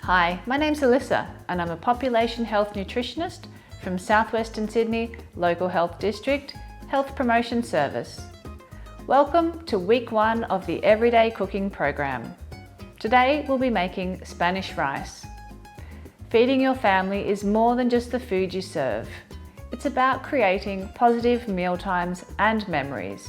Hi, my name's Alyssa and I'm a population health nutritionist from Southwestern Sydney Local Health District Health Promotion Service. Welcome to week 1 of the Everyday Cooking program. Today we'll be making Spanish rice. Feeding your family is more than just the food you serve. It's about creating positive mealtimes and memories.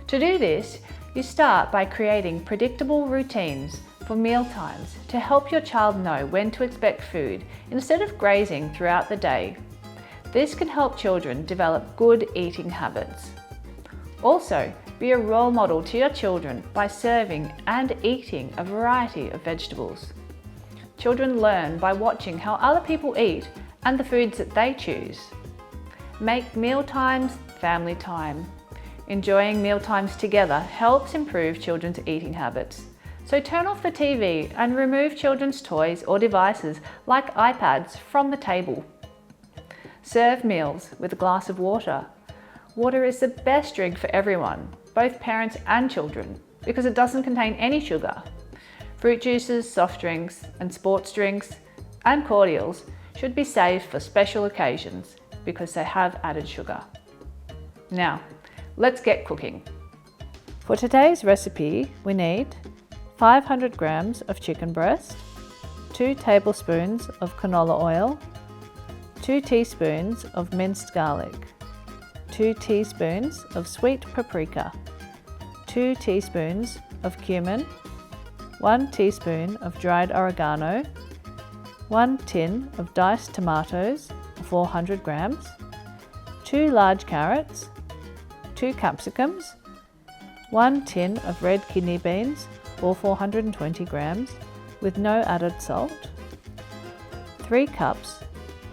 To do this, you start by creating predictable routines for mealtimes to help your child know when to expect food instead of grazing throughout the day. This can help children develop good eating habits. Also, be a role model to your children by serving and eating a variety of vegetables. Children learn by watching how other people eat and the foods that they choose. Make mealtimes family time. Enjoying mealtimes together helps improve children's eating habits. So turn off the TV and remove children's toys or devices like iPads from the table. Serve meals with a glass of water. Water is the best drink for everyone, both parents and children, because it doesn't contain any sugar. Fruit juices, soft drinks, and sports drinks, and cordials should be saved for special occasions because they have added sugar. Now, let's get cooking. For today's recipe, we need 500 grams of chicken breast, 2 tablespoons of canola oil, 2 teaspoons of minced garlic, 2 teaspoons of sweet paprika, 2 teaspoons of cumin, 1 teaspoon of dried oregano, 1 tin of diced tomatoes, 400 grams, 2 large carrots, 2 capsicums, 1 tin of red kidney beans, or 420 grams, with no added salt, 3 cups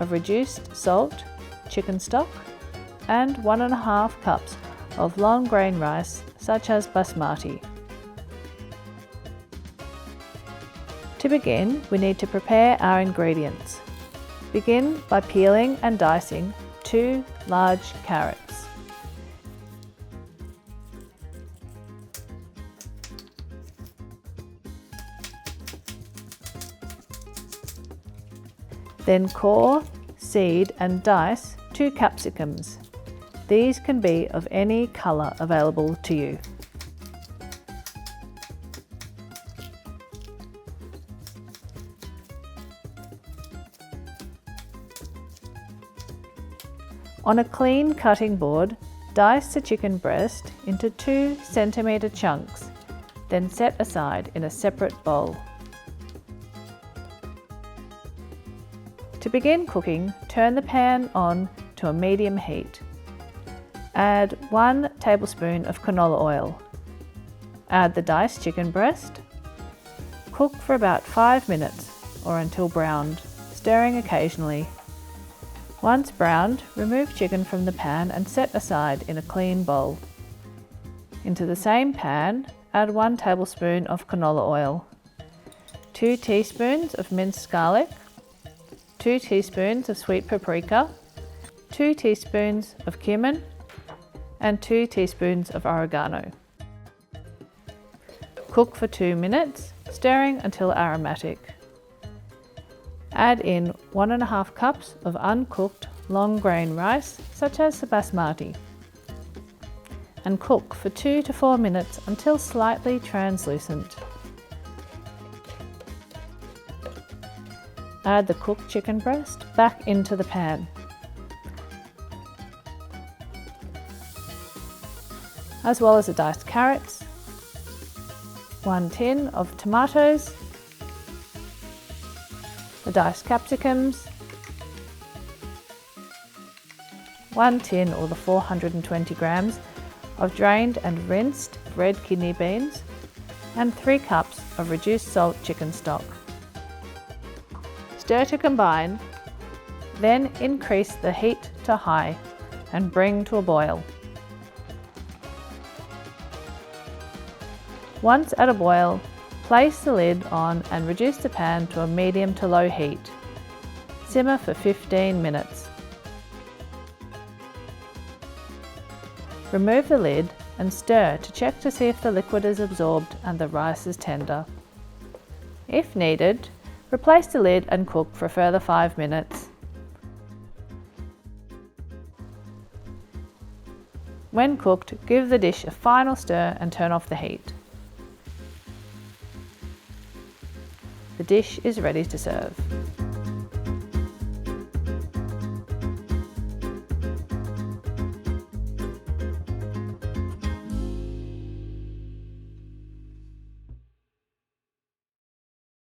of reduced salt chicken stock, and 1.5 cups of long grain rice such as basmati. To begin, we need to prepare our ingredients. Begin by peeling and dicing 2 large carrots. Then core, seed and dice 2 capsicums. These can be of any colour available to you. On a clean cutting board, dice the chicken breast into 2 centimetre chunks, then set aside in a separate bowl. To begin cooking, turn the pan on to a medium heat. Add 1 tablespoon of canola oil. Add the diced chicken breast. Cook for about 5 minutes or until browned, stirring occasionally. Once browned, remove chicken from the pan and set aside in a clean bowl. Into the same pan, add 1 tablespoon of canola oil, 2 teaspoons of minced garlic, 2 teaspoons of sweet paprika, 2 teaspoons of cumin, and 2 teaspoons of oregano. Cook for 2 minutes, stirring until aromatic. Add in 1.5 cups of uncooked long grain rice, such as the basmati, and cook for 2 to 4 minutes until slightly translucent. Add the cooked chicken breast back into the pan. As well as the diced carrots, 1 tin of tomatoes, the diced capsicums, 1 tin or the 420 grams of drained and rinsed red kidney beans, and 3 cups of reduced salt chicken stock. Stir to combine, then increase the heat to high and bring to a boil. Once at a boil, place the lid on and reduce the pan to a medium to low heat. Simmer for 15 minutes. Remove the lid and stir to check to see if the liquid is absorbed and the rice is tender. If needed, Replace the lid and cook for a further 5 minutes. When cooked, give the dish a final stir and turn off the heat. The dish is ready to serve.